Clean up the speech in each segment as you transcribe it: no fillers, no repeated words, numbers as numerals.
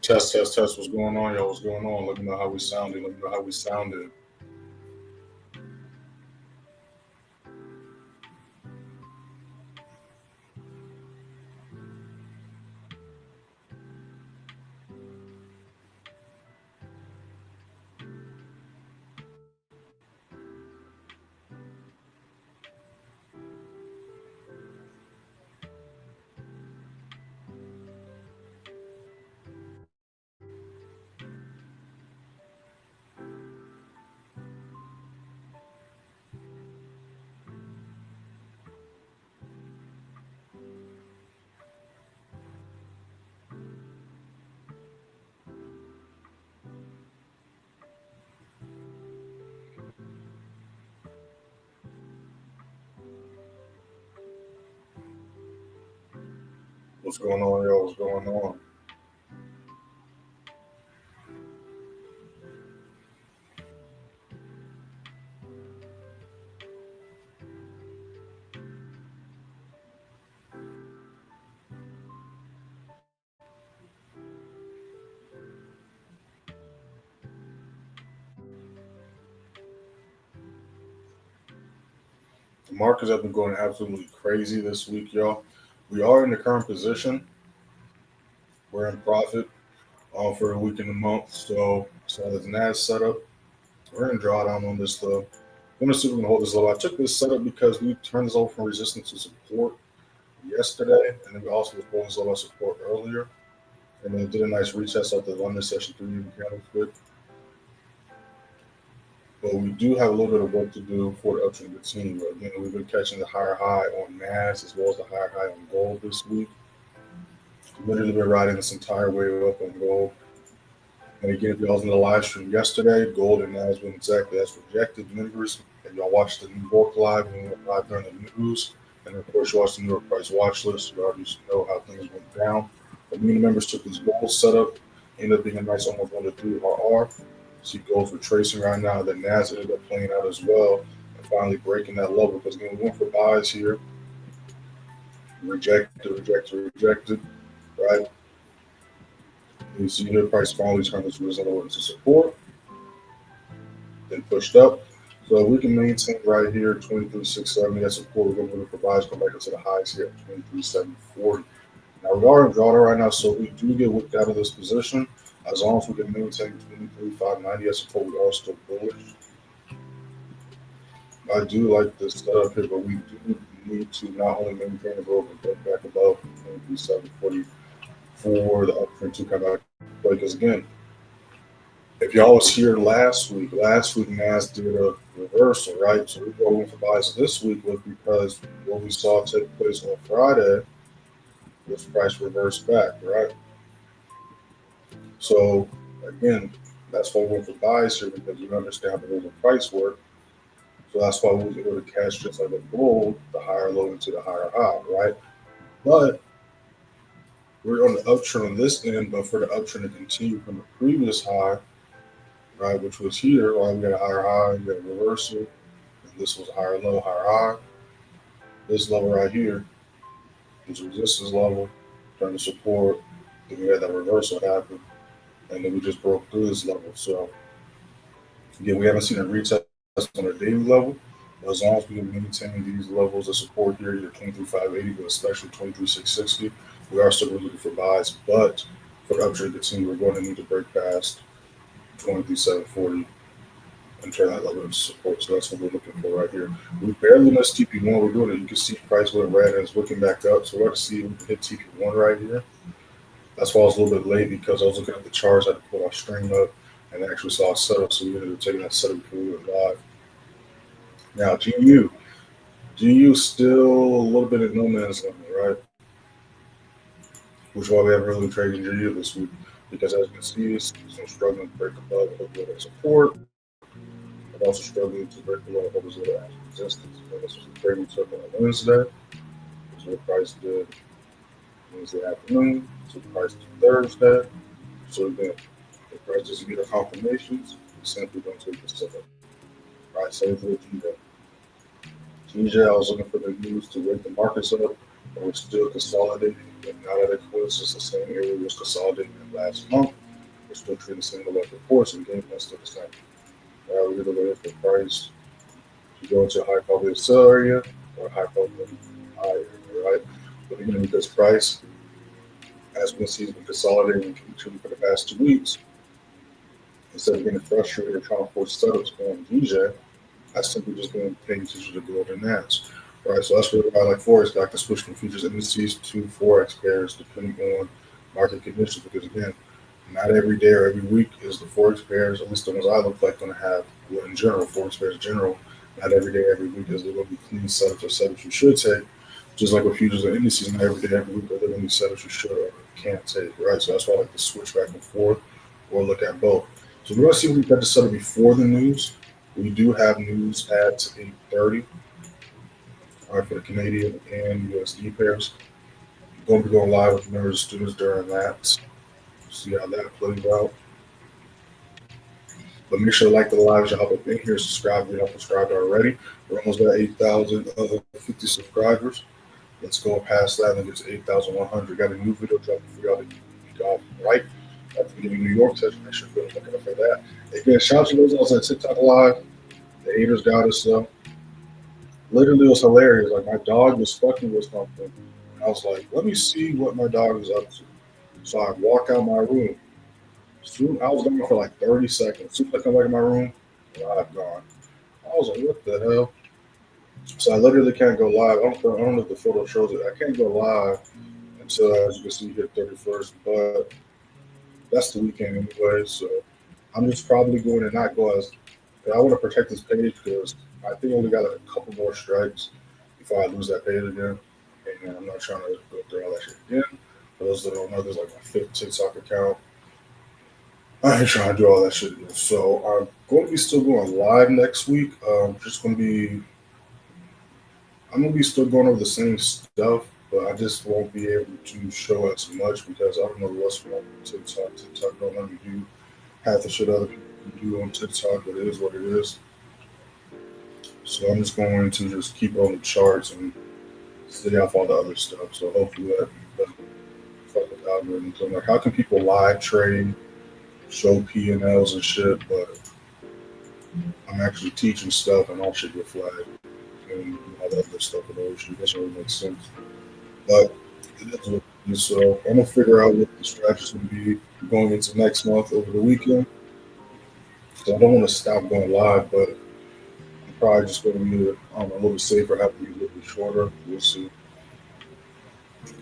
Test, test, test. What's going on, y'all? What's going on? Let me know how we sounded. Let me know how we sounded. What's going on, y'all? What's going on? The markets have been going absolutely crazy this week, y'all. We are in the current position. We're in profit for a week in the month. So the NAS setup, we're in drawdown on this though. I'm gonna see if we can hold this level. I took this setup because we turned this over from resistance to support yesterday, and then we also was pulling this level of support earlier. And then did a nice retest of the London session 3 candlestick. But we do have a little bit of work to do for the uptrend to continue. Again, we've been catching the higher high on NAS as well as the higher high on gold this week. We've literally been riding this entire wave up on gold. And again, if y'all was in the live stream yesterday, gold and NAS went exactly as projected. Members, and y'all watched the New York live and we went live during the news. And of course, you watched the New York price watch list. You already know how things went down. But me and the members took this gold setup, ended up being a nice almost 1 to 3 RR. See gold's retracing right now. The NAS ended up playing out as well and finally breaking that level because again, we went for buys here. Rejected, right? You see the price finally turned this result over to support, then pushed up. So we can maintain right here 23,670 as support. We're going to move for buys, come back into the highs here at 23,740. Now we are in drawdown right now, so we do get whipped out of this position. As long as we can maintain 23,590 as support, we are still bullish. I do like this setup here, but we do need to not only maintain the growth but get back above 23,740 for the uptrend to come back. Because again, if y'all was here last week NAS did a reversal, right? So we're going for buys this week was because what we saw take place on Friday was price reversed back, right? So again, that's why we went for buys here because you understand how the price work. So that's why we was able to catch just like a gold, the higher low into the higher high, right? But we're on the uptrend on this end, but for the uptrend to continue from the previous high, right, which was here, right, we got a higher high, we got a reversal, and this was a higher low, higher high. This level right here is resistance level, trying to support, then we had that reversal happen, and then we just broke through this level. So again, we haven't seen a retest on a daily level. But as long as we can maintain these levels of support here, either 23,580, but especially 23,660, we are still looking for buys. But for the uptrend to continue, we're going to need to break past 23,740 and turn that level into support. So that's what we're looking for right here. We barely missed TP1. We're doing it. You can see price went red and it's looking back up. So we're going to see if we can hit TP1 right here. That's why I was a little bit late because I was looking at the charts. I had to pull our string up and actually saw a setup. So we ended up taking that setup before we went live. Now, GU still a little bit of no man's land, right? Which is why we haven't really traded GU this week. Because as you can see, it's struggling to break above the support, but also struggling to break below the little resistance. And this was the trade we took on Wednesday. This is what price did Wednesday afternoon. So the price did Thursday. So again, if price doesn't get a confirmations, we simply don't take the setup. Right, same for the GJ. GJ, I was looking for the news to wake the markets up, and we're still consolidating. And now that it was just the same area we was consolidating in last month. we're still treating the same like reports and game plan still the same. We're either waiting for price to go into a high probability sell area or a high probability buy area, right? But even with this price, as we see, it's been consolidating for the past 2 weeks. Instead of getting frustrated or trying to force setups going DJ, I simply just been paying attention to gold and NAS. Right, so that's really why I like Forex. I like to switch from futures indices to Forex pairs depending on market conditions. Because again, not every day or every week is the Forex pairs, at least the ones I look like, going to have, well, in general, Forex pairs in general, not every day, every week is there going to be clean setups or setups you should take. Just like with futures and indices, not every day, every week are there going to be setups you should or can't take. Right, so that's why I like to switch back and forth or look at both. So we're going to see what we got to settle before the news. We do have news at 8:30. All right, for the Canadian and USD pairs. Going to be going live with members and students during that. See how that plays out. But make sure to like the live, y'all hop up in here, subscribe if you're not subscribed already. We're almost at 8,050 subscribers. Let's go past that and get to 8,100. Got a new video dropping for y'all to right at the beginning of New York session. Make sure you're looking up for that. Again, shout out to those on TikTok live. The haters got us. Literally, it was hilarious. Like, my dog was fucking with something. And I was like, let me see what my dog is up to. So I walk out my room. Soon, I was gone for like 30 seconds. As soon as I come back in my room, live gone. I was like, what the hell? So I literally can't go live. I don't know if the photo shows it. I can't go live until, as you can see, hit 31st. But that's the weekend anyway. So I'm just probably going to not go as. I want to protect this page because I think I only got a couple more strikes before I lose that page again. And I'm not trying to go through all that shit again. For those that don't know, there's like my 5th TikTok account. I ain't trying to do all that shit again. So I'm going to be still going live next week. I'm going to be still going over the same stuff, but I just won't be able to show as much because I don't know what's wrong with TikTok. TikTok don't let me do half the shit other people can do on TikTok, but it is what it is. So I'm just going to just keep on the charts and stay off all the other stuff. So hopefully that doesn't fuck with algorithms. So I'm like, how can people live trade, show P&Ls and shit, but I'm actually teaching stuff and all shit get flagged and all that other stuff. It doesn't really make sense. But it is what it is. So I'm gonna figure out what the strategy's gonna be going into next month over the weekend. So I don't want to stop going live, but I'm probably just going to be a little bit safer, have to be a little bit shorter. We'll see.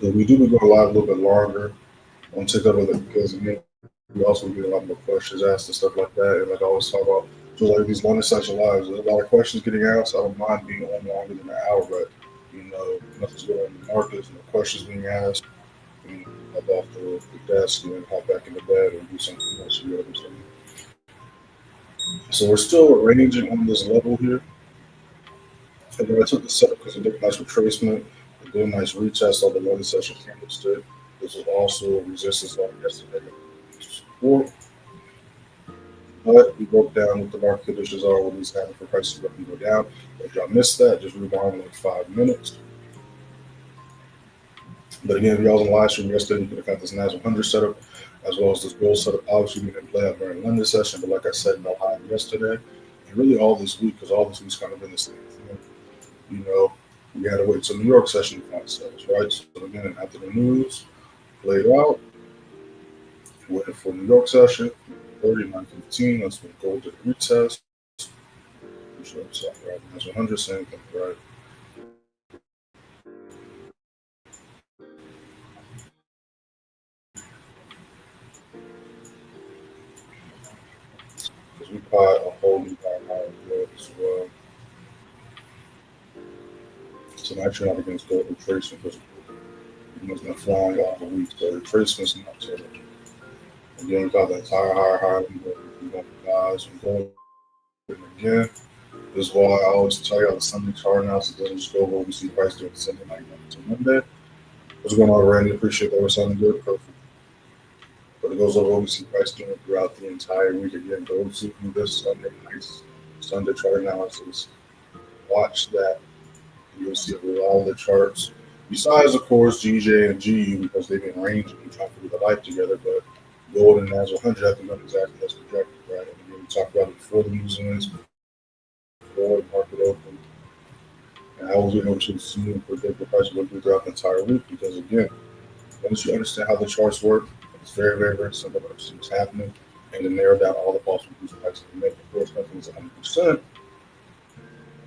But we do be going live a little bit longer on TikTok because we also get a lot more questions asked and stuff like that. And like I always talk about, so like these London session lives, there's a lot of questions getting asked. I don't mind being on longer than an hour, but nothing's going on in the markets, no questions being asked. And hop off the desk and then hop back into bed and do something else. You know what I'm saying? So we're still ranging on this level here. And then I took the setup because it did a nice retracement. It did a nice retest on the London session candlestick. This was also a resistance on yesterday. Support. But we broke down what the market conditions are when these happen for prices to go down. If y'all missed that, just rewind in like 5 minutes. But again, if y'all was on live stream yesterday, you could have got this NAS100 setup as well as this gold setup. Obviously, we didn't play out during London session, but like I said, no high yesterday. And really all this week, because all this week's kind of been the same thing. We had to wait till New York session to find settles, right? So again, after the news played out, waiting for New York session, 39.15. That's when gold did a retest. I'm sure it's right. That's 100, same thing, right? Because we caught a whole new higher growth as well. So now you're not against gold retracement because it's been flying all the week. So retracement's not so. Again, we got the entire higher we're going to guys and gold. And again, this is why I always tell you the Sunday chart analysis doesn't just go over what we see price doing Sunday night to Monday. What's going on, Randy? Appreciate that. We're sounding good. Perfect. But it goes over what we see price doing throughout the entire week. Again, go to this Sunday nice Sunday chart analysis. Watch that. You'll see all the charts. Besides, of course, GJ and GU because they've been ranging and trying to do the life together. But gold and NAS100 have been done exactly as projected, right? And again, we talked about it before the news ends, before the market opened, and I was able to see and predict the price will do throughout the entire week because, again, once you understand how the charts work, it's very, very, very simple to understand what's happening and to narrow down all the possible prices to make. Of course, nothing's 100%,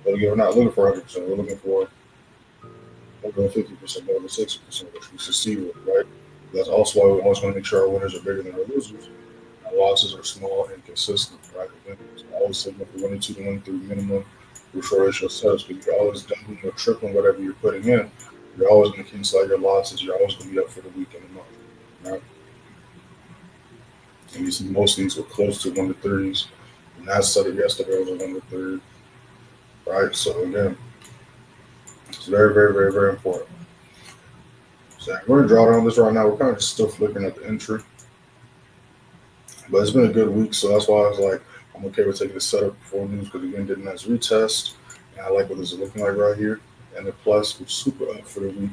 but again, we're not looking for 100%. We're looking for more than 50%, more than 60%, which we succeed with, right? That's also why we always want to make sure our winners are bigger than our losers. Our losses are small and consistent, right? Again, it's always signal for 1 to 2 to 1 3 minimum referral ratio sets because you're always doubling or tripling whatever you're putting in. You're always going to cancel out your losses. You're always going to be up for the week and the month, right? And you see most of these were close to 1 to 3s. And I said it yesterday was a 1 to 3, right? So again, it's very, very, very, very important. So we're going to draw down this right now. We're kind of just still flipping at the entry. But it's been a good week, so that's why I was like, I'm okay with taking the setup before news because again, did a nice retest. And I like what this is looking like right here. And the plus was super up for the week.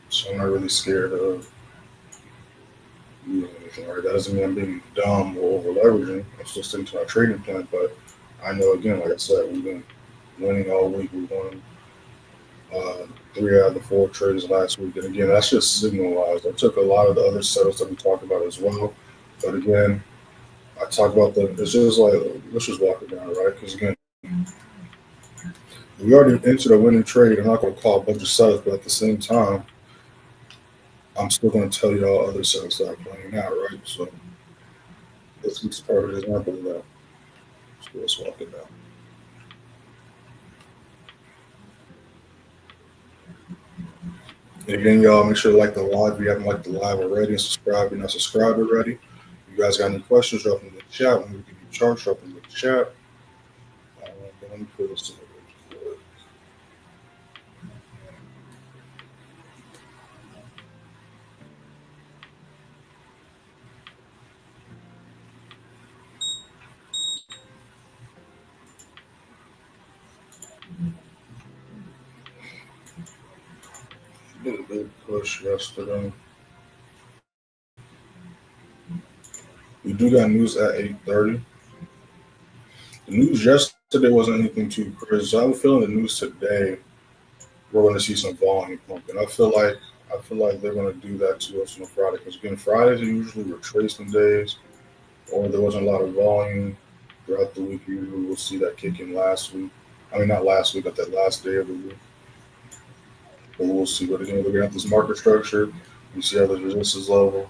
So I'm not really scared of using anything, right? That doesn't mean I'm being dumb or over leveraging. I'm still sticking to my trading plan, but I know again, like I said, we've been winning all week. We won 3 out of the 4 trades last week. And again, that's just signal wise. I took a lot of the other setups that we talked about as well. But again, I talk about them. It's just like, let's just walk it down, right? Because again, we already entered a winning trade. I'm not going to call a bunch of setups, but at the same time, I'm still going to tell y'all other setups that are playing out, right? So this week's a perfect example of that. So let's walk it down. And again, y'all, make sure to like the live if you haven't liked the live already and subscribe if you're not subscribed already. If you guys got any questions, drop them in the chat. When we give you charts, drop them in the chat. Let me put this in the did a big push yesterday. We do got news at 8:30. The news yesterday wasn't anything too crazy. So I'm feeling the news today. We're going to see some volume pumping. I feel like they're going to do that to us on Friday because again, Fridays are usually retracement days, or there wasn't a lot of volume throughout the week. Usually, we'll see that kick in last week. I mean, not last week, but that last day of the week. But we'll see. But again, looking at this market structure, you see how the resistance level,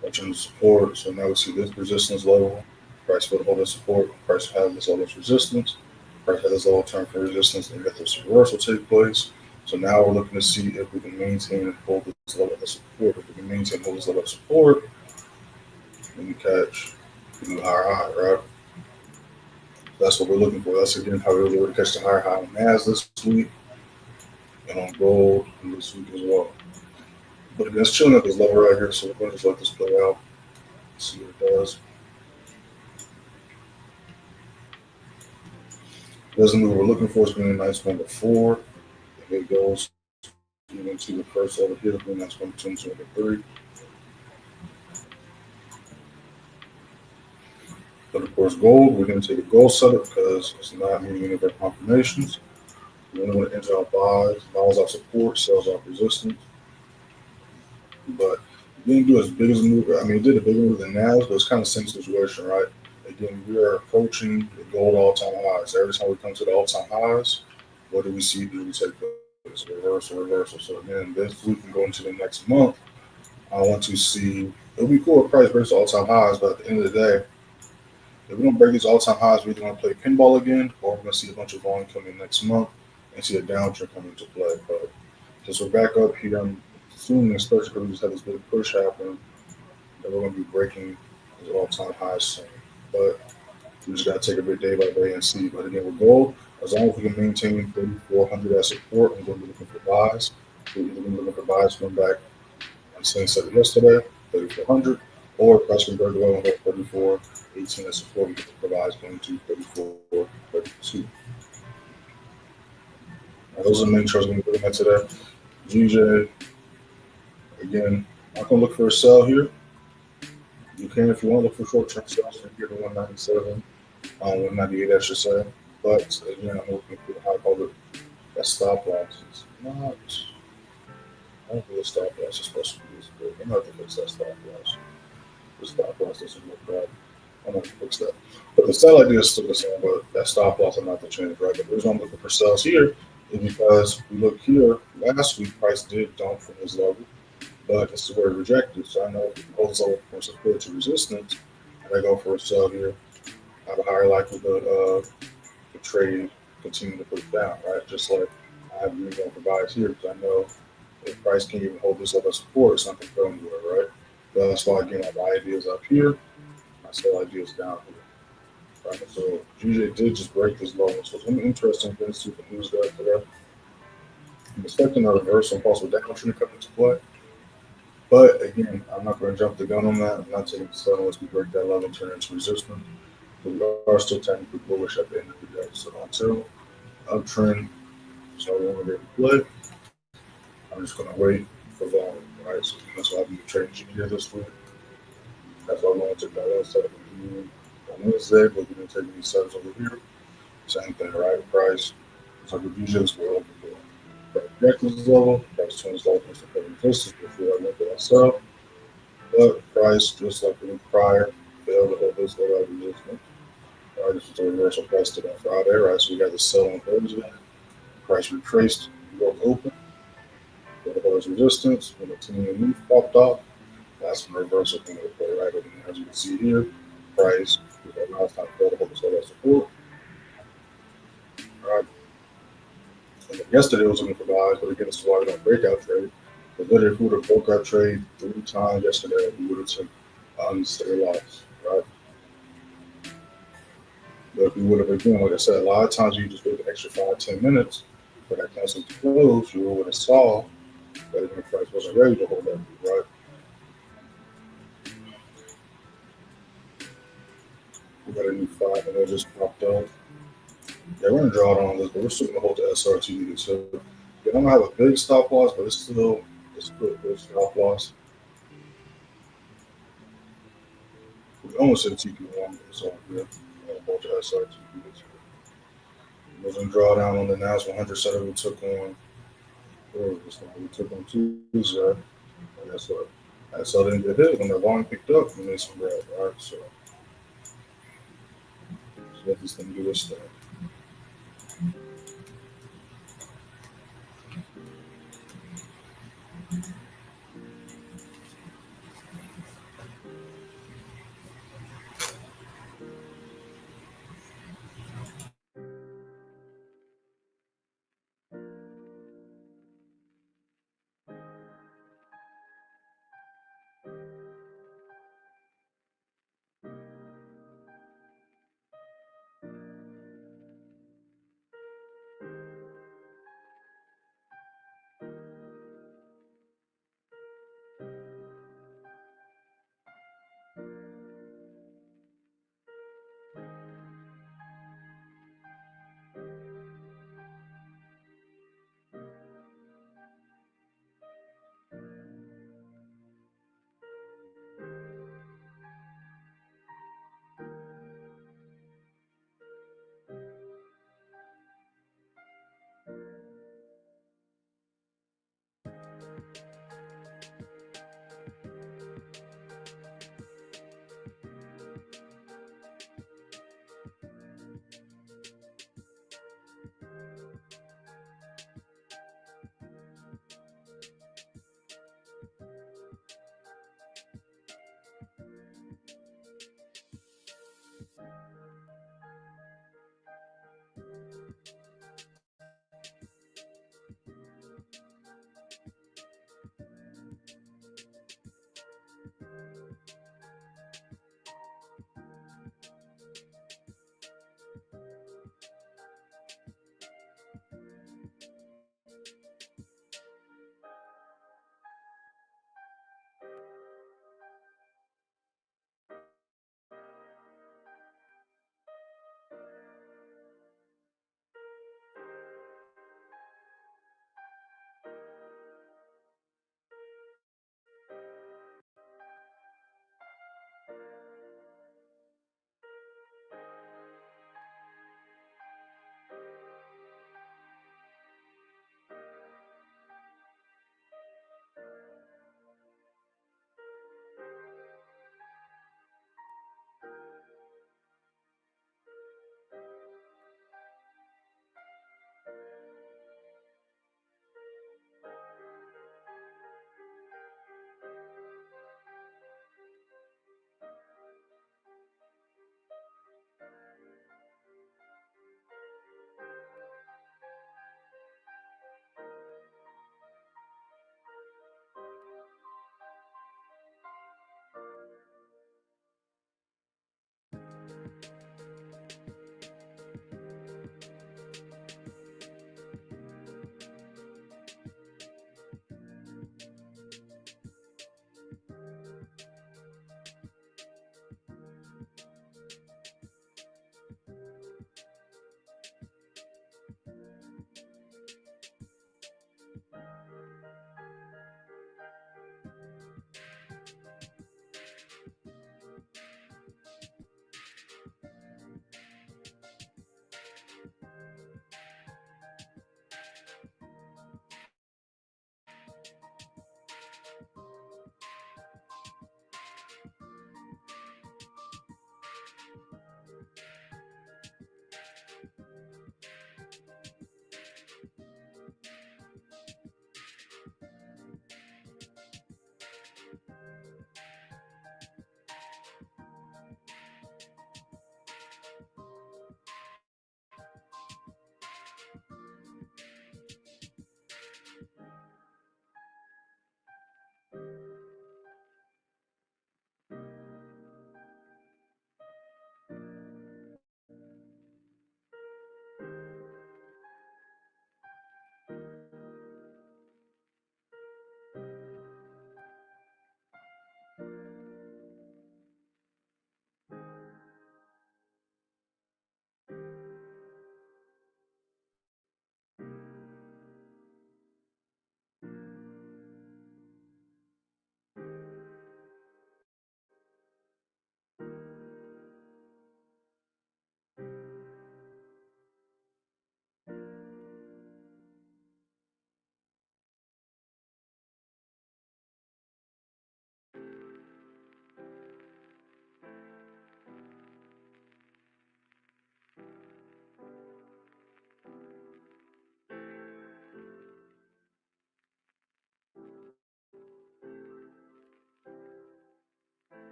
touching the support. So now we see this resistance level. Price foot hold support. Price has this level of resistance. Price has this level turn for resistance, and get this reversal take place. So now we're looking to see if we can maintain and hold this level of support. If we can maintain and hold this level of support, then we catch the new higher high, right? That's what we're looking for. That's again how we were able to catch the higher high on NAS this week and on gold this week as well. But again, it's chilling at this level right here, so we're going to just let this play out, see what it does. Doesn't move we're looking for is going to be a nice 1 to 4. If it goes even to the first over here, then that's 1 to 2 to 3. But of course, gold, we're going to take a gold setup because it's not meeting any of our confirmations. We only want to enter our buys off support, sells off resistance. But it didn't do as big as a move. I mean, it did a bigger move than NAS, but it's kind of the same situation, right? Again, we are approaching the gold all-time highs. Every time we come to the all-time highs, what do we see? Do we take this reversal? So again, this week and going into the next month, I want to see. It'll be cool if price breaks all-time highs, but at the end of the day, if we don't break these all-time highs, we're either going to play pinball again, or we're going to see a bunch of volume come in next month and see a downtrend come into play. But since we're back up here, I'm assuming, especially because we just had this big push happen, that we're going to be breaking these all-time highs soon. But we just got to take a bit day by day and see. But again, with gold, as long as we can maintain 3,400 as support, I'm going to be looking for buys. We're either going to be looking for buys going back on the same set yesterday, 3,400, or price can break low and hit 34.18 as support. We get the buys going to 34.32. Those are the main charts we're going to be looking at today. GJ, again, I can look for a sell here. You can if you want to look for short term sales from here to 197, 198, I should say. But again, I'm looking for the high public. That stop loss is not. I don't think the stop loss is supposed to be this big. I'm going to fix that stop loss. The stop loss doesn't look right. I'm going to fix that. But the sell idea is still the same, but that stop loss I'm not to change, right? But the reason I'm looking for sales here is because we look here, last week price did dump from this level, but this is where it rejected. So I know if it holds over from support to resistance, and I go for a sell here, I have a higher likelihood of the trade continuing to push down, right? Just like I have green on for buys here because I know if price can even hold this level of support, something go anywhere, right? But that's why again I buy ideas up here, I sell ideas down here. Right? So GJ did just break this level. So it's interesting things to the news guys today. I'm expecting a reversal and possible downtrend to come into play. But again, I'm not going to jump the gun on that. I'm not taking the sell unless we break that level and turn into resistance. But we are still technically bullish at the end of the day. So until uptrend, so we want to play, I'm just going to wait for volume, right? So that's why I've been trading here this week. That's why I wanted to that last setup on Wednesday, but we've been taking these setups over here. Same thing, right? Price. So the BJ's were looking for. Right, this level, price turns low for supporting resistance before I went to that sell. But price, just like the week prior, failed to hold this level of resistance. All right, this is a reversal price today on Friday, right? So we got the sell on Thursday. Price retraced, broke open, got to hold resistance. When the 10-year move popped off, that's when reversal came into play, right? And as you can see here, price, now it's time to hold this level of support. All right. And then yesterday was looking for buys, but again, it's why we don't breakout trade. But literally, if we would have broke our trade 3 times yesterday, we would have took unnecessary loss, right? But if we would have, again, like I said, a lot of times you just wait an extra 5, 10 minutes for that cancel to close, you would have saw that the price wasn't ready to hold that, right? We got a new 5 and it just popped up. Yeah, we're gonna draw it on this, but we're still gonna hold the SRT. So we don't have a big stop loss, but it's still a good stop loss. We almost hit TP1, so yeah, hold the SRT. Wasn't drawdown on the NAS100 setup we took on. Where was this one? We took on Tuesday. And that's what. And so then it did when the volume picked up, we made some bread, right? So let this thing do this thing.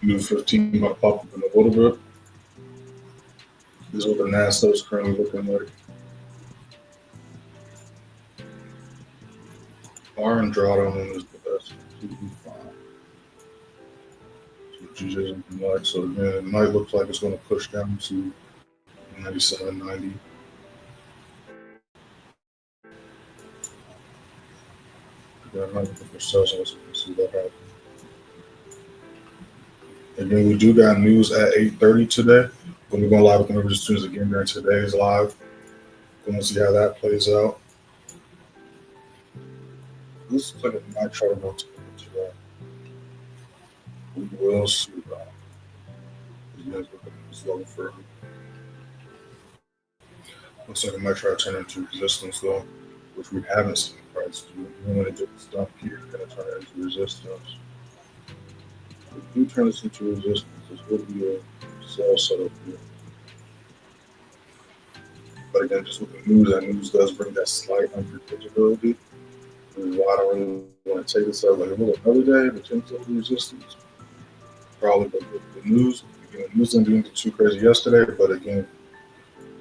New 15 might pop up in a little bit. This is what the NASA is currently looking like. Iron drawdown is the best. Completely fine. So GJ is looking like. So again, it might look like it's going to push down to 97.90. Again, I'm looking for sales, so you can see that happen. Again, we do got news at 8:30 today. When we're going live with the members students again during today's live. Going to see how that plays out. This looks like it might try to go to today. We will see that. You guys look at this level further. Looks like it might try to turn into resistance though, which we haven't seen price do. When it gets stuck here, it's going to turn it into resistance. If we do turn this into resistance, this will be a sell setup here. But again, just with the news, that news does bring that slight unpredictability. Which is why I don't really want to take this out. Like, another day, the 10 over resistance. Probably, but with the news, again, the news didn't do anything too crazy yesterday. But again,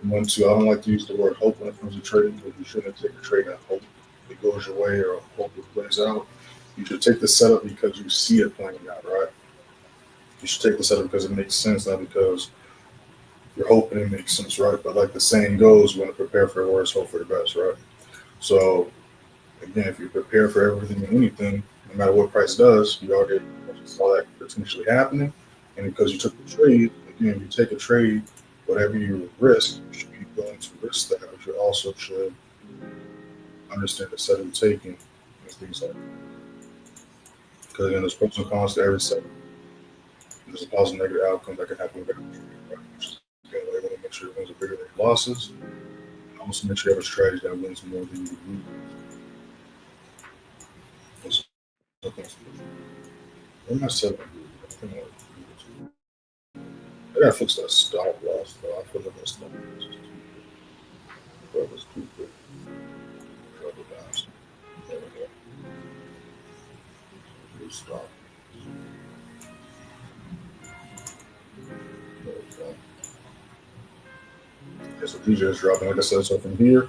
I don't like to use the word hope when it comes to trading, because you shouldn't take a trade and hope it goes your way or hope it plays out. You should take the setup because you see it playing out, right? You should take the setup because it makes sense, not because you're hoping it makes sense, right? But like the saying goes, you want to prepare for the worst, hope for the best, right? So again, if you prepare for everything and anything, no matter what price does, you already saw that potentially happening. And because you took the trade, again, you take a trade, whatever you risk, you should be willing to risk that, but you also should understand the setup you're taking and things like that. Because again, there's pros and cons to every setup. There's a positive and negative outcome that can happen with every trade, right? Which is, again, we want to make sure your wins are bigger than your losses. And also make sure you have a strategy that wins more than you lose. What am I setting? I gotta fix that stop loss though. I feel like that stop loss is too quick. That was too quick. Double down. There we go. Good stop. There we go. Okay, so DJ is dropping. Like I said, so from here,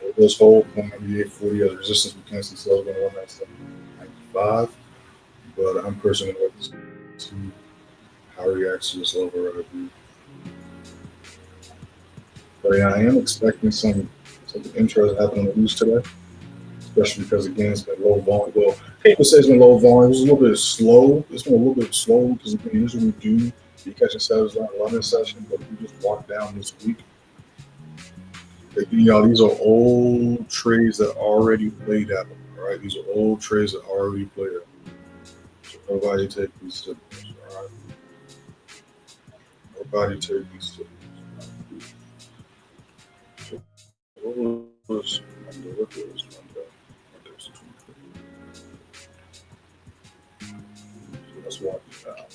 it does hold 198.40 as resistance. We can't see sales going 197.95. But I'm personally going to see how it reacts to this level right here. But yeah, I am expecting something interesting to happen on the news today, especially because again it's been low volume. Well, people say it's been low volume. It's a little bit slow. It's been a little bit slow because again, usually we do be catching sellers on London session, but we just walked down this week. You know, these are old trades that already played out. All right, these are old trades that already played out. So nobody take these signals. All right, nobody take these signals. What was Monday? What was Monday? Monday's so let's walk it down.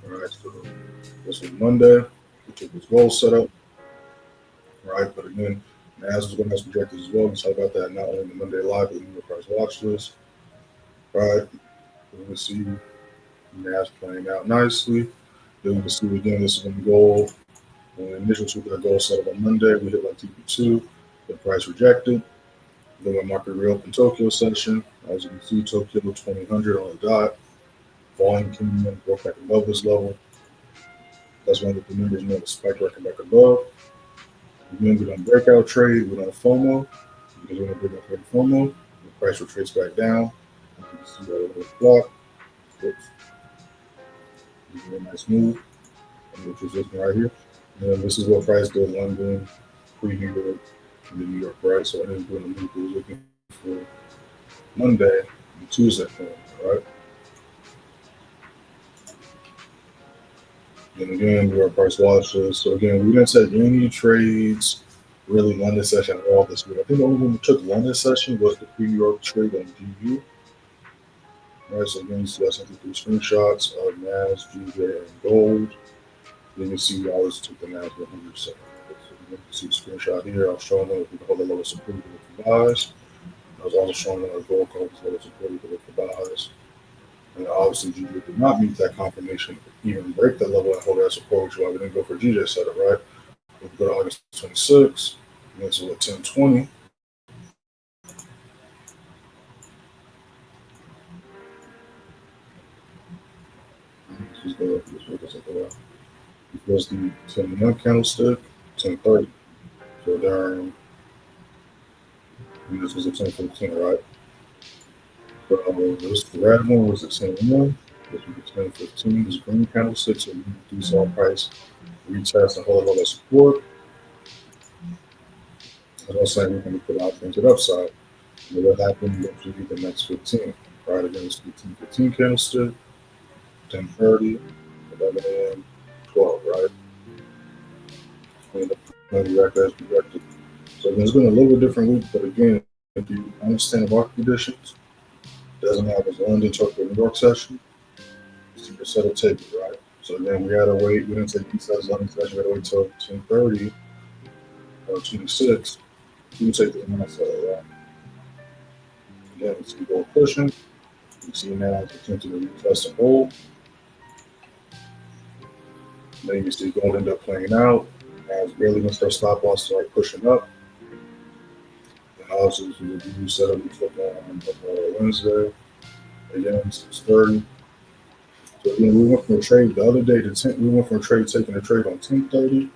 All right, so this was Monday. We took this goal setup. Right, but again, NAS was going to have some objectives as well. We talk about that not only in the Monday live, but in the price watch list. Right, we can see NAS playing out nicely. Then we can see again, this is going to go. When the initial took that goal set up on Monday, we hit like TP2, the price rejected. Then we market reopen Tokyo session. As you can see, Tokyo 2000 on the dot. Volume came in, broke back above this level. That's when the numbers know the spike right back above. Again, we're going to breakout trade, we're going to FOMO. Because we're going to break out trade FOMO. The price retreats back down. You can see that little block. Oops. This is a nice move. Which is this one right here. And this is what price did London, pre-New York, and the New York price. So I didn't do the move we were looking for Monday and Tuesday, right? And again, we are price watches. So again, we didn't take any trades really London session at all this week. I think the only one we took London session was the pre-New York trade on GU. Right, so again, you see us into 3 screenshots of NAS, GJ, and gold. Then you see we always took the NAS 100 second. So you can see the screenshot here. I'll show them if we hold the lowest approval with the buys. I was also showing that our gold code as well as supported to look for buys. And obviously, GJ did not meet that confirmation, even break that level and hold that support, which is why we didn't go for GJ setup, right? We go to August 26, and this is what 1020. This was the 10-month candlestick, 1030. So during, and this was a 1015, right? So this red one was the 10-1. This was the 1015. This green candlestick, so we do saw price retest and hold all that support. As I was saying, we're going to put out things to the upside. And what happened eventually the next 15, right? Again, it's 15 candlestick, 1030, 11 a.m., 12, right? And the record as projected. So it's been a little bit different week, but again, if you understand the market conditions, doesn't have a London, Tokyo, New York session, it's a set take it, right? So then we had to wait. We didn't take these London session. We had to wait till 10:30 or 26. We can take the NAS right? Again, we see gold pushing. You see now attempting to retest and hold. Then you see gold end up playing out. As barely going to start stop loss start pushing up. And also, this was a new setup we took on Wednesday. Again, 6:30. So again, we went from a trade the other day to 10. We went from a trade taking a trade on 10:30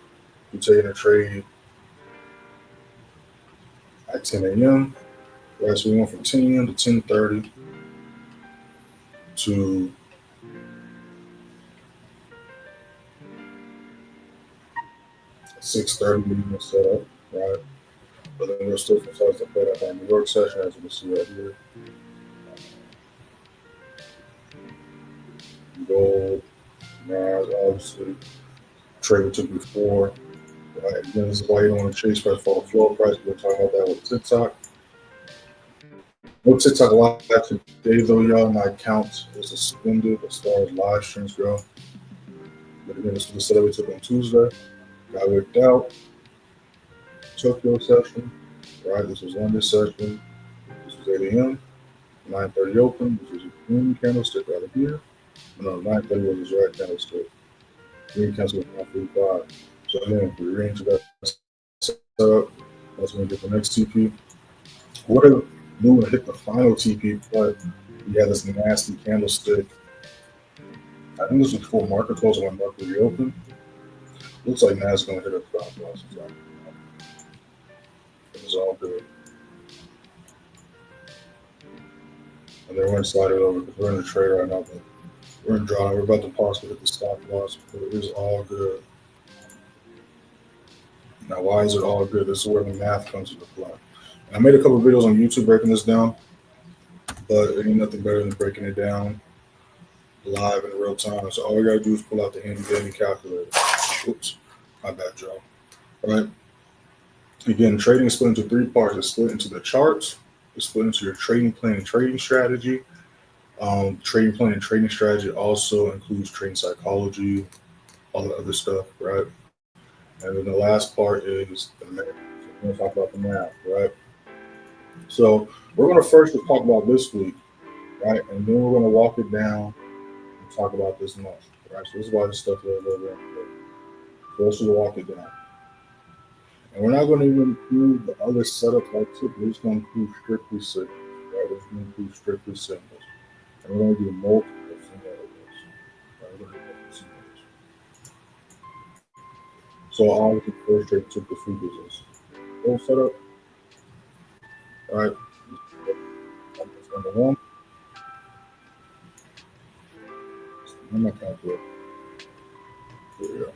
to taking a trade at 10 a.m. Right, so we went from 10 a.m. to 10:30 to 6:30 set up, right? But then there's still some sites that played out on New York session, as you can see right here. Gold, NAS, obviously, trade we took before. Right? Again, this is why you don't want to chase price for the floor price. We're talking about that with TikTok. No TikTok live today, though, y'all. My account is suspended as far as live streams go. But again, this was the setup we took on Tuesday. Got worked out. Tokyo session, right? This was London session. This was 8 a.m. 9:30 open. This was a green candlestick right here. No, 9:30 was his red candlestick. Green candlestick was 9:45. So again, we arranged that setup. That's when we get the next TP. What if we would hit the final TP, but we had this nasty candlestick? I think this was before market close when market reopened. Looks like NAS is going to hit a stop loss. It's all good. And then we're going to slide it over because we're in the trade right now. But we're in draw. We're about to possibly hit the stop loss, but it is all good. Now, why is it all good? This is where the math comes into play. And I made a couple of videos on YouTube breaking this down, but it ain't nothing better than breaking it down live in real time. So all we gotta do is pull out the handy dandy calculator. Oops, my bad, Joe. All right. Again, trading is split into three parts. It's split into the charts. It's split into your trading plan and trading strategy. Trading plan and trading strategy also includes trading psychology, all the other stuff, right? And then the last part is the math. So we're going to talk about the math, right? So we're going to first just talk about this week, right? And then we're going to walk it down and talk about this month, right? So this is why this stuff is a little bit important. So let's just walk it down. And we're not going to even include the other setups like tip. We're just going to include strictly signals, right? We're just going to include strictly signals. And we're going to do multiple scenarios, right? We're going to do multiple scenarios. So I'll obviously first trade took the free business. Full setup. All right. That's number one. I'm not calculating. Here we go.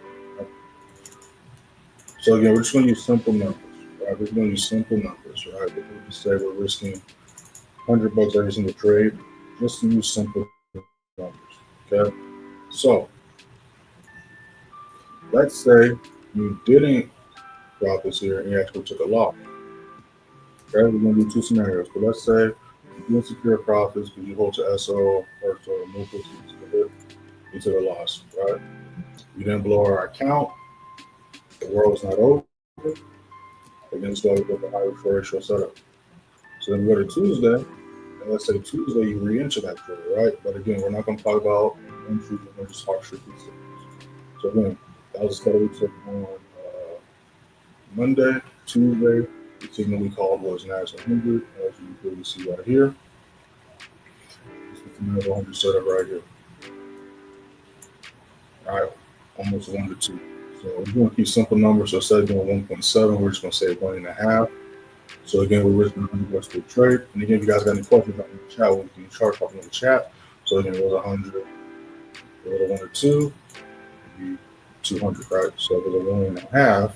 So again, we're just going to use simple numbers, right? We're going to use simple numbers, right? We're going to say we're risking $100 every single trade. Just to use simple numbers, okay? So let's say you didn't drop this here and you actually took a loss. Okay, we're going to do two scenarios. But let's say you didn't secure profits because you hold to SO or so multiple you took a loss, right? You didn't blow our account. The world's not over. Again, it's going to go the high ratio setup. So then we go to Tuesday, and let's say Tuesday you re-enter that trade, right? But again, we're not going to talk about entries, we're going to just talk strictly signals. So again, that was the study we took on Monday. Tuesday, the signal we called was NAS100, as you can clearly see right here. This is the NAS100 setup right here. All right, almost 1 to 2. So we're going to keep simple numbers. So instead of doing 1.7, we're just going to say 1.5. So again, we're risking $100 per trade. And again, if you guys got any questions, drop in the chat. We'll do chart talking in the chat. So again, it was 100, it was a 1 or 2, it'd be 200, right? So if it was a 1.5,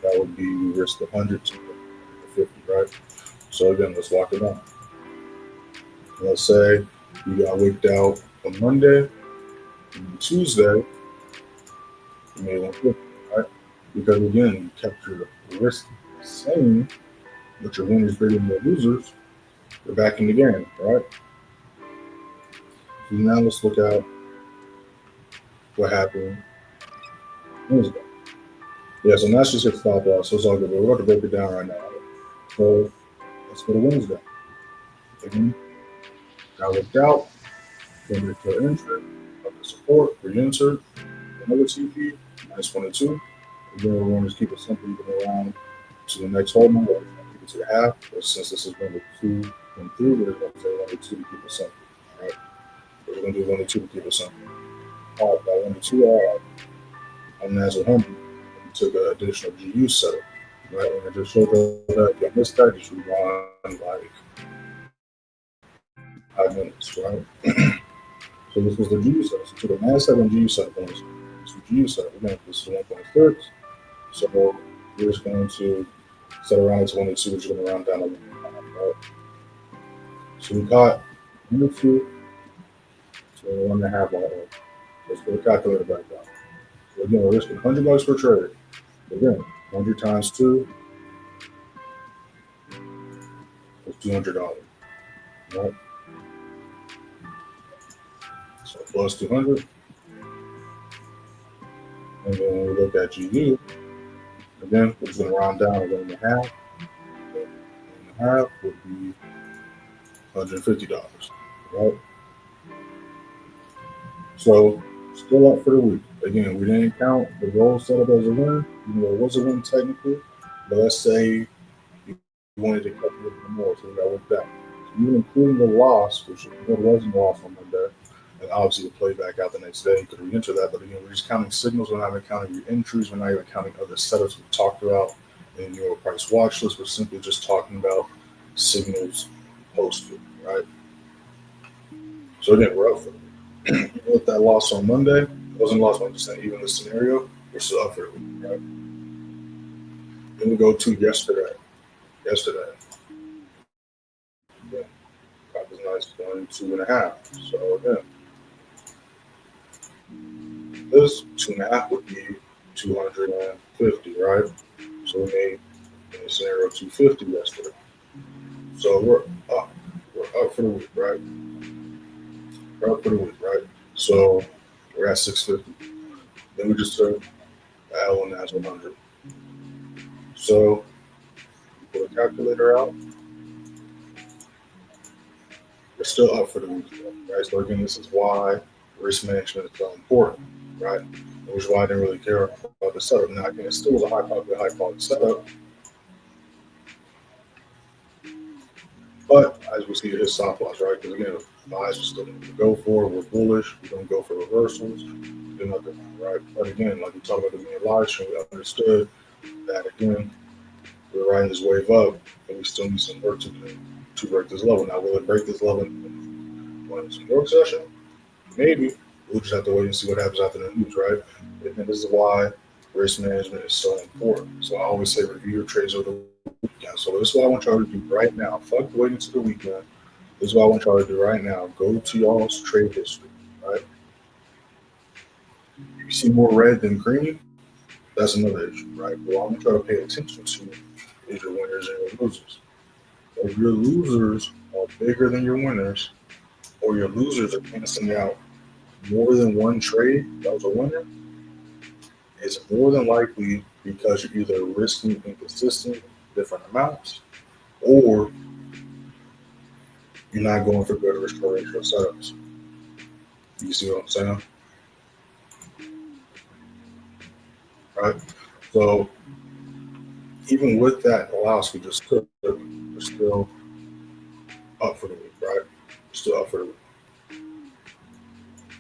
that would be we risk 100 to 50, right? So again, let's lock it on. Let's say you got wicked out on Monday, and Tuesday, you made 150, right? Because again, you kept your risk the same, but your winners bigger than your losers. You're back in the game, right? So now let's look at what happened Wednesday. Yeah, so that's just hit stop loss, so it's all good. But we're going to break it down right now. So let's go to Wednesday. Again, got worked out. Then we put entry, up the support, re-enter, another TP, nice 1 and 2. Again, we're going to just keep it simple, you go around to the next whole number, keep it to the half. But since this is number 2 and 3, we're going to say 1 and 2 to keep it simple. All right, we're going to do 1 and 2 to keep it simple. All right, that 1 and 2 are on NAS100. We took an additional GU setup. Right, and I just showed that if you missed that, you should run like 5 minutes, right? So this was the GU setup. So to the NAS7 GU setup, this is GU setup. Again, this is 1.6. So we're just going to set around at 22, which is going to round down to 1, right? So we caught 1 and 2, so 1.5 all over. Let's put the calculator back down. So again, we're risking $100 per trade. Again, 100 times 2 is $200, right? So plus 200. And then when we look at GU, again, we're just going to round down to 1.5. 1.5 would be $150, right? So still up for the week. Again, we didn't count the roll setup as a win, even though it was a win technically. But let's say you wanted to cut a little bit more, so we got worked out. So even including the loss, which wasn't a loss on Monday, and obviously the play back out the next day, you could re-enter that. But again, we're just counting signals. We're not even counting your entries. We're not even counting other setups we talked about in your price watch list. We're simply just talking about signals posted, right? So again, we're up for it. With that loss on Monday, it wasn't a loss, I'm just saying, even the scenario, we're still up for it, right? Then we go to yesterday. Yeah, got this nice 2.5. So again, this 2.5 would be 250, right? So we made in the scenario 250 yesterday. So we're up. We're up for the week, right? We're up for the week, right? So we're at 650. Then we just took the L on NAS100. So put a calculator out. We're still up for the week, right? So again, this is why risk management is so important, right? Which is why I didn't really care about the setup. Now again, it still was a high quality setup. But as we see, it is stop loss, right? Because again, buys are still going to go for. We're bullish. We don't go for reversals. Do nothing, right? But again, like we talked about the main live stream, we understood that again, we're riding this wave up, and we still need some work to do to break this level. Now, will it break this level in one work session? Maybe. We'll just have to wait and see what happens after the news, right? And this is why risk management is so important. So I always say review your trades over the weekend. So this is what I want y'all to do right now. Fuck waiting to the weekend. This is what I want y'all to do right now. Go to y'all's trade history, right? If you see more red than green, that's another issue, right? What I want y'all to pay attention to is your winners and your losers. If your losers are bigger than your winners, or your losers are canceling out more than one trade that was a winner, it's more than likely because you're either risking inconsistent different amounts, or You're not going for good risk ratio setups. You see what I'm saying? Right? So even with that loss we just took, we're still up for the week, right? Still up for the week.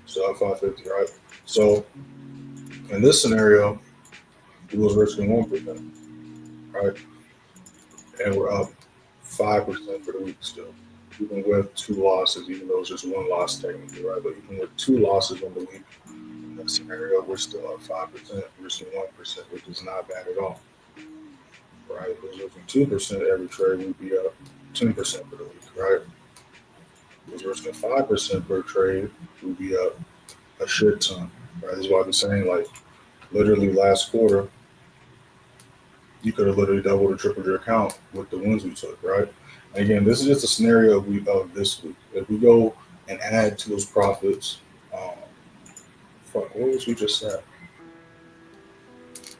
Still up 550, right? So in this scenario, we was risking 1%, right? And we're up 5% for the week still. Even with two losses, even though it's just one loss technically, right? But even with two losses on the week, in that scenario, we're still up 5%, risking 1%, which is not bad at all, right? If we're risking 2% every trade, we'd be up 10% for the week, right? If we're risking 5% per trade, we'd be up a shit ton, right? That's why I've been saying, like, literally last quarter, you could have literally doubled or tripled your account with the wins we took, right? And again, this is just a scenario of this week. If we go and add to those profits, what was we just said?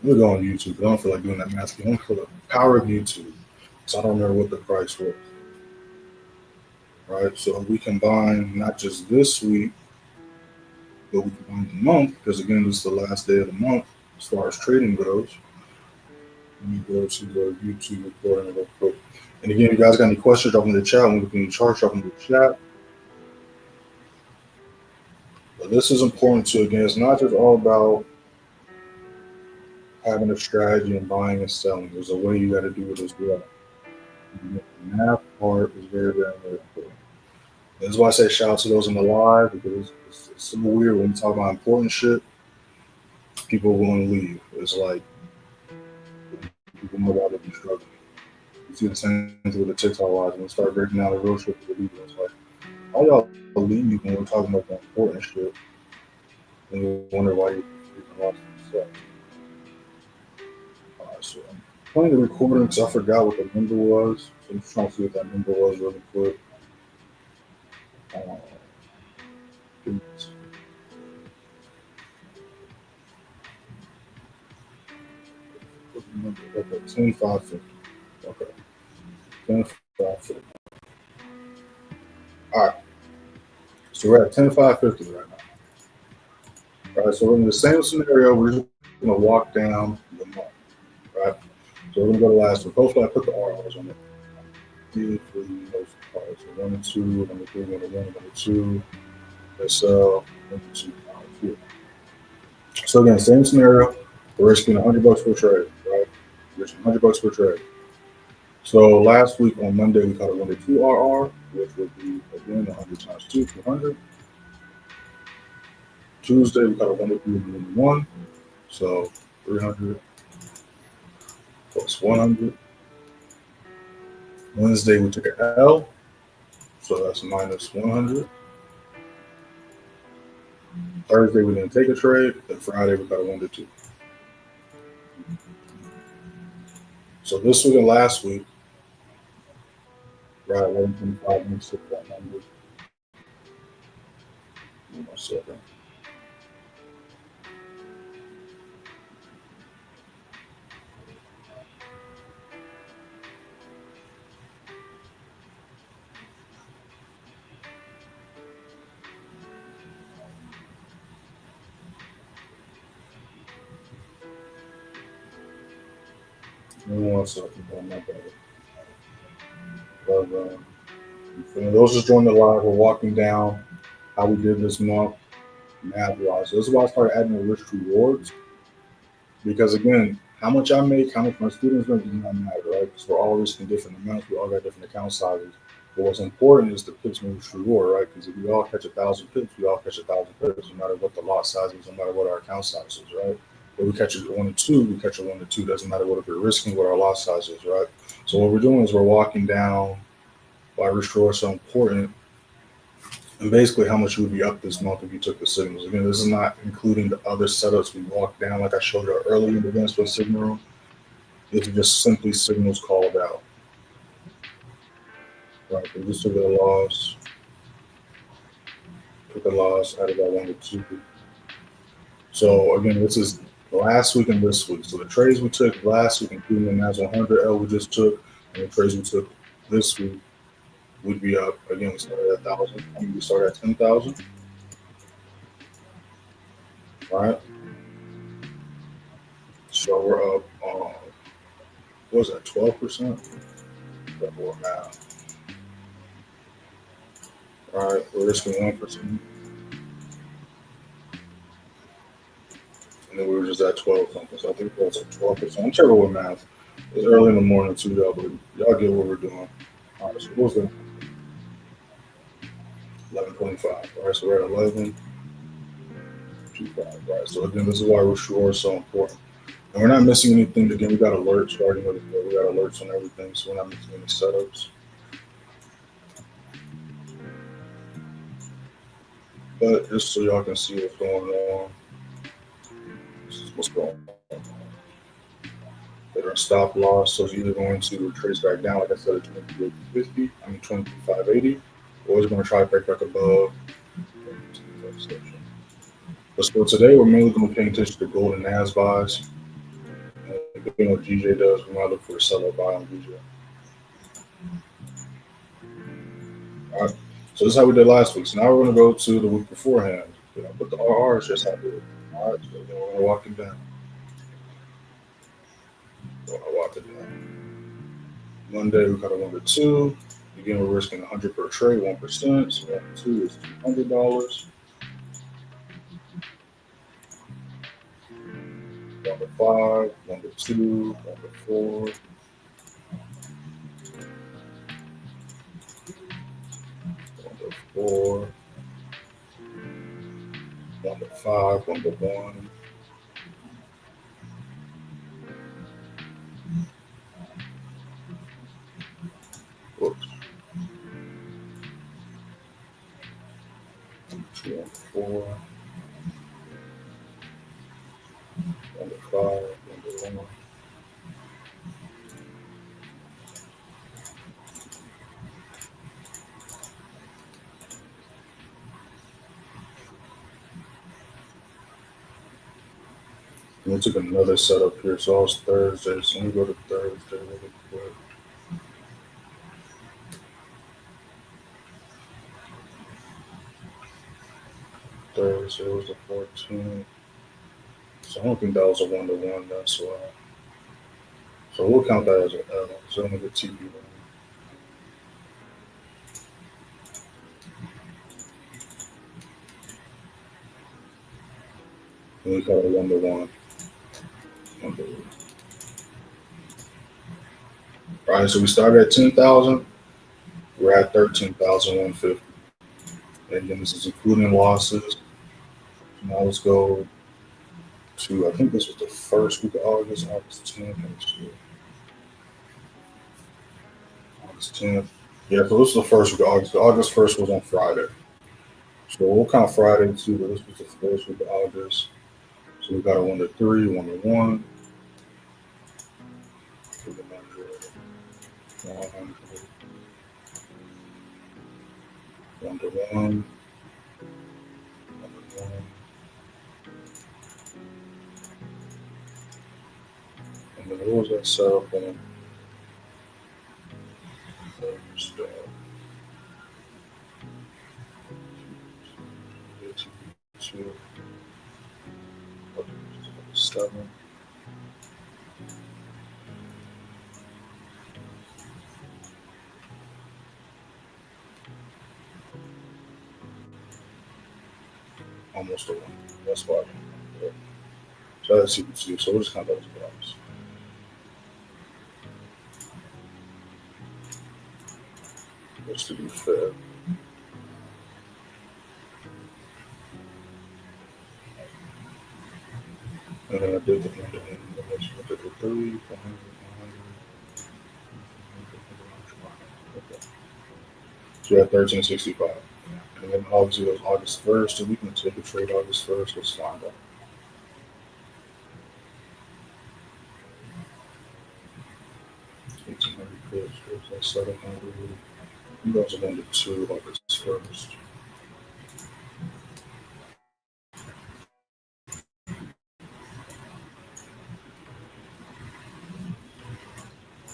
We'll go on YouTube. I don't feel like doing that math. I don't feel the power of YouTube. So I don't remember what the price was, right? So we combine not just this week, but we combine the month, because again, this is the last day of the month as far as trading goes. Let me go to the YouTube recording real quick. And again, if you guys got any questions, drop them in the chat. When we can charge, drop them in the chat. But this is important too. Again, it's not just all about having a strategy and buying and selling. There's a way you got to do it as well. The math part is very, very, very important. That's why I say shout out to those in the live, because it's so weird when you talk about important shit, people want to leave. It's like people know why they be struggling. You see the same thing with the TikTok lives. When we start breaking down the real shit for the people, it's like, all y'all leave when we're talking about the important shit, and you wonder why you're freaking lost yourself. Alright, so I'm playing the recording because I forgot what the number was. So I'm just trying to see what that number was really quick. Okay, 10,550. Okay, 10,550. All right, so we're at 10,550 right now. All right, so we're in the same scenario. We're just going to walk down the month, right? So we're going to go to last week. Hopefully, I put the RRs on it. 3, so 1 and 2, number 3, number 1, number 2. SL, number 2, 4. So again, same scenario. We're risking $100 per trade, right? We're risking $100 per trade. So last week on Monday, we caught a 1 to 2 RR, which would be again 100 times 2, 200. Tuesday, we caught a 1 to 3 and 1, so 300 plus 100. Wednesday, we took an L, so that's minus 100. Thursday, we didn't take a trade. Then Friday, we got a 1 to 2. So this week and last week, right, 1125, let me set that number. 1 second.1 second, on my bad. But for those just joining the live, we're walking down how we did this month, math-wise. So this is why I started adding the risk rewards. Because again, how much I make, how much my students make, does not matter, right? Because we're all risking different amounts, we all got different account sizes. But what's important is the pips and risk reward, right? Because if we all catch 1,000 pips, we all catch 1,000 pips, no matter what the lot size is, no matter what our account size is, right? If we catch a 1 and 2, we catch a 1 and 2. Doesn't matter what we're risking, what our lot size is, right? So what we're doing is we're walking down why risk reward is so important, and basically how much you would be up this month if you took the signals. Again, this is not including the other setups we walked down, like I showed you earlier in the events with signal. These are just simply signals called out. Right, we just took a loss, added that 1 to 2. So again, this is last week and this week. So the trades we took last week, including the NAS100 L we just took, and the trades we took this week, we'd be up again. We started at 1,000. I mean, we started at 10,000, right? So we're up. What was that? 12%. That more math, right? We're risking 1%, and then we were just at 12 something. So I think that's a 12%. I'm terrible with math. It's early in the morning too, y'all, but y'all get what we're doing. All right, so what was that? 11.25. All right, so we're at 11.25. Right. So again, this is why Restore is so important. And we're not missing anything. Again, we got alerts starting with it. We got alerts on everything, so we're not missing any setups. But just so y'all can see what's going on, this is what's going on. They're a stop loss, so it's either going to retrace back down, like I said, at 28.50, 25.80, or it's going to try to break back above. But so today we're mainly going to pay attention to gold and NAS buys. And depending on what GJ does, we might look for a seller buy on GJ. All right. So this is how we did last week. So now we're going to go to the week beforehand. But the RR is just how we did. All right. So then we're going to walk it down. Monday we got a 1 to 2. Again, we're risking 100 per trade, 1%. So 1 to 2 is $200. 1 to 5, 1 to 2, 1 to 4. 1 to 4, 1 to 5, 1 to 1. Whoops. 2 to 4, 1 to 5, 1 to 1. And we took another setup here. So it's Thursday. So let me go to Thursday really quick. Thursday was the 14th. So I don't think that was a 1 to 1. That's why. So we'll count that as an L. So I'm going to get TV. And we call it a 1 to 1. All right, so we started at 10,000. We're at 13,150. And then this is including losses. Now let's go to, I think this was the first week of August, August 10th. August 10th. Yeah, so this is the first week of August. August 1st was on Friday. So we'll count Friday too, but this was the first week of August. So we got a 1 to 3, 1 to 1. 1 to 1. 1 to 1. And then what was that setup on Thursday? 7. Almost a 1. That's why. So that's CPC. So we'll just count those blocks. Just to be fair. And then I did the end. I did the 3, 400, 100. Okay. So we're at 1365. And then obviously it was August 1st, so we can take a trade August 1st. Let's find out. That's 700. You guys are going to 2 August 1st.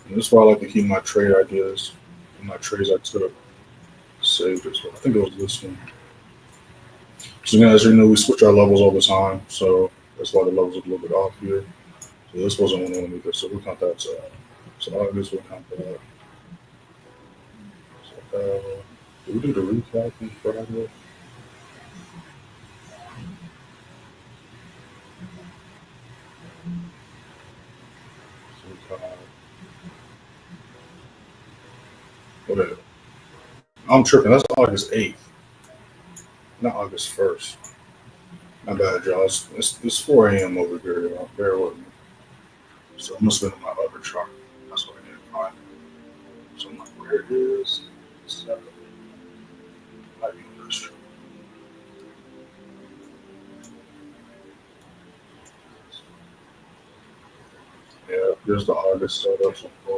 And this is why I like to keep my trade ideas and my trades I took saved this one. I think it was this one. So again, as you know, we switch our levels all the time, so that's why the levels are a little bit off here. So this wasn't one of them either, so we'll count that side. So August, we'll count that. So, did we do the recap on Friday? So, whatever. I'm tripping. That's August 8th, not August 1st. My bad, y'all. It's 4 a.m. over here, y'all. Bear with me. So I'm just spend my other chart. That's what I need to find. So I'm like, where is seven? Might be on this chart. Yeah, there's the August setup so far.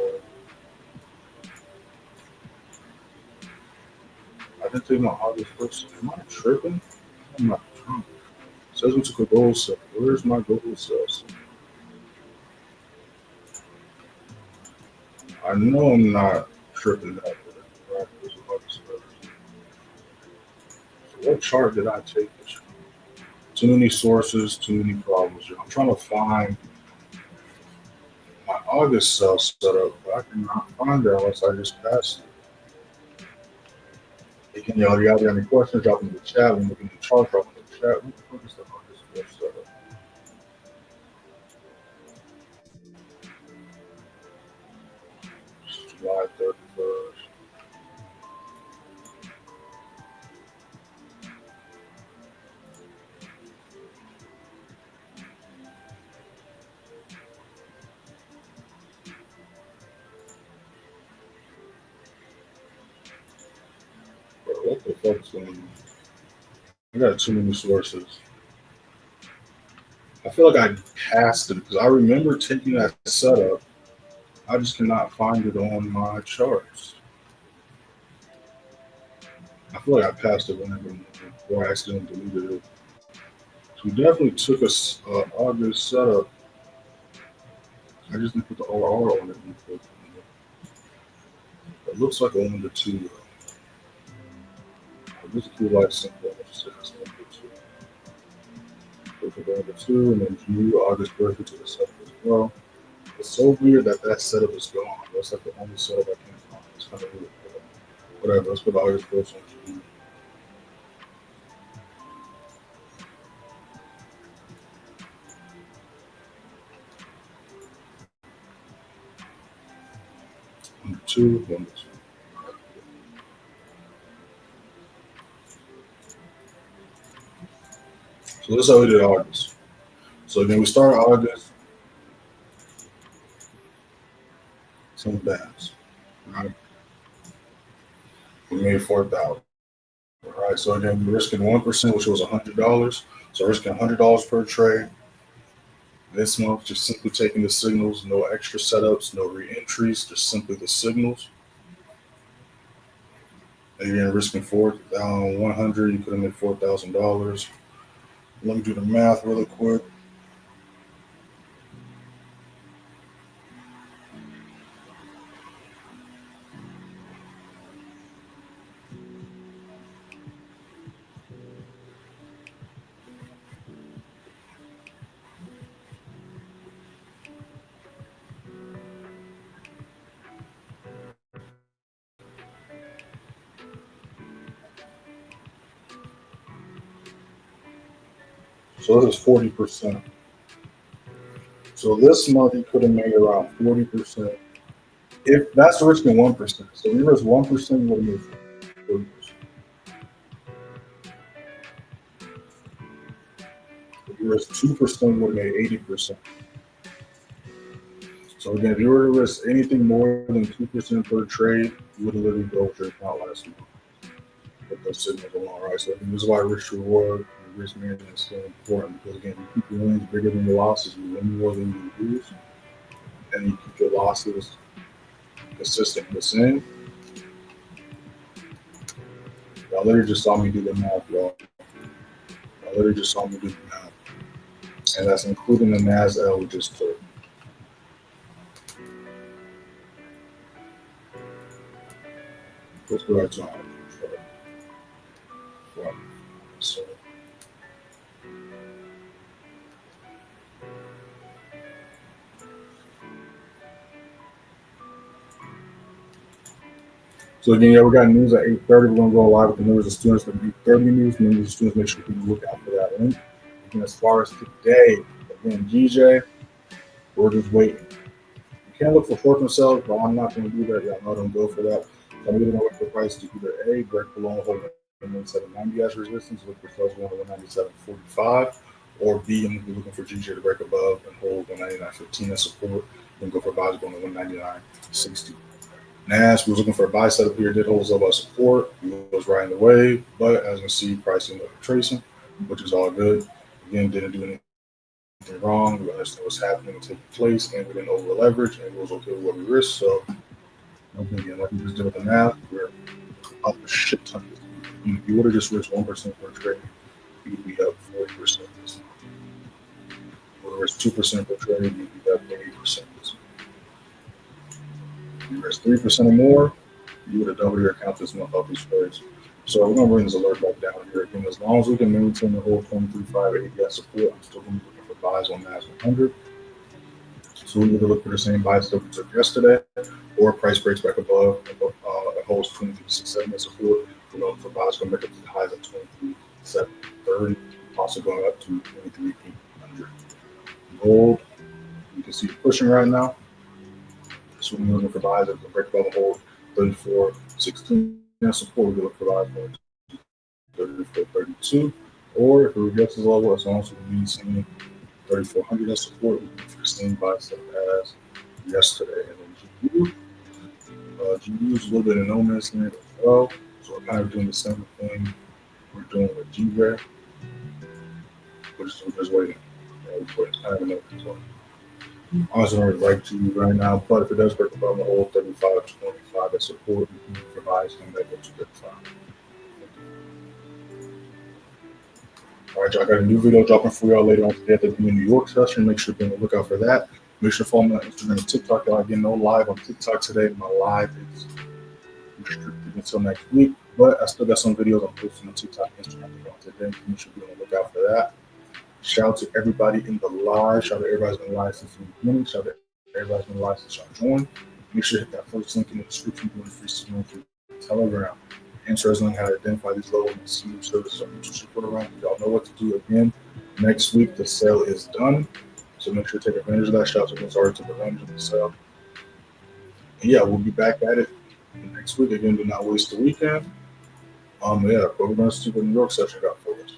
I didn't take my August 1st. Am I tripping? I'm not tripping. It says we took a gold set. Where's my gold sets? I know I'm not tripping that good. Right? There's August 1st. So what chart did I take this? Too many sources, too many problems. I'm trying to find my August cell setup, but I cannot find it unless I just passed it. Hey, can y'all have any questions? Drop them in the chat. When we can do chart, drop them in the chat. What the fuck is the August 1st setup? July 31st. Bro, what the fuck is going on? I got too many sources. I feel like I passed it because I remember taking that setup. I just cannot find it on my charts. I feel like I passed it whenever or I accidentally deleted it. So we definitely took a August setup. I just didn't put the RR on it. It looks like only the two. This is two life simple. Number two, and then June, August birthday to the setup as well. It's so weird that that setup is gone. That's like the only setup I can't find. It's kind of weird. Whatever. Let's put August first on June. Number two, number two. So that's how we did August. So then we started August. Some bands. Right? We made 4,000. All right. So again, we're risking 1%, which was $100. So risking $100 per trade. This month, just simply taking the signals, no extra setups, no re-entries, just simply the signals. Again, risking 4,100, you could have made $4,000. Let me do the math really quick. So this is 40%. So this month you could have made around 40%. If that's risking 1%. So if you risk 1%, you would have made 40%. If you risk 2%, you would have made 80%. So again, if you were to risk anything more than 2% per trade, you would have literally built your account last month. With those signals along, right? So this is why risk reward and risk management is so important because again, you keep your wins bigger than your losses. You win more than you lose, and you keep your losses consistent the same. Y'all literally just saw me do the math, y'all. Y'all literally just saw me do the math, and that's including the NASDAQ we just took. Let's go back to my chart. So again, yeah, we got news at 8:30. We're gonna go live with the members of students at 8:30 news. Members of students, make sure you look out for that link. Again, as far as today, again, GJ, we're just waiting. You can look for short-term sales, but I'm not going to do that. Y'all know I don't go for that. So I'm either going to wait for the price to either A, break below and hold 197.90 as resistance, look for sales going to 197.45, or B, I'm going to be looking for GJ to break above and hold 199.15 as support, then go for buys going to 199.60. NAS was looking for a buy setup here, did hold up by support, was right in the way, but as you can see, pricing was tracing, which is all good. Again, didn't do anything wrong. We understand what's happening and taking place, and we didn't over leverage, and it was okay with what we risked. So, no big deal. Like we just did with the math, we're up a shit ton. If you would have just risked 1% per trade, you'd be up 40%. If you would have risked 2% per trade, you'd be up 80%. If you risked 3% or more, you would have doubled your account this month off these trades. So we're gonna bring this alert back down here again. As long as we can maintain the whole 23.5 ADS support, I'm still gonna be looking for buys on NAS100. So we either look for the same buy stuff we took yesterday, or price breaks back above and holds 23.67 as support. We're looking for buys going back up to the highs at 23.730, also going up to 23.800. Gold, you can see it pushing right now. So we're looking for buys that can break above and hold 34.16 as support. We look for buys going to 34.32, or if it rejects this level, as long as we need seeing 3,400 as support, we can the same buy set as yesterday. And then GBU is a little bit of no man's land as well. So we're kind of doing the same thing we're doing with GBPJPY, which is we're just waiting. We're kind of in as well. Honestly, I don't really like GBU right now, but if it does break above the whole 35.25 as support, we can provide something that goes to 35. All right, y'all, got a new video dropping for y'all later on today at the New York session. Make sure to be on the lookout for that. Make sure to follow me on Instagram and TikTok. Y'all, again, no live on TikTok today. My live is restricted until next week, but I still got some videos I'm posting on TikTok and Instagram today. Make sure to be on the lookout for that. Shout out to everybody in the live. Shout out to everybody's been live since the beginning. Shout out to everybody's been live since y'all joined. Make sure to hit that first link in the description for the free signal through Telegram. Interested in how to identify these low and senior services or mutual support around. Y'all know what to do. Again, next week the sale is done, so make sure to take advantage of that. Shout out to those already took advantage of the sale. And yeah, we'll be back at it next week. Again, do not waste the weekend. Yeah, but we're gonna see what New York session got for us.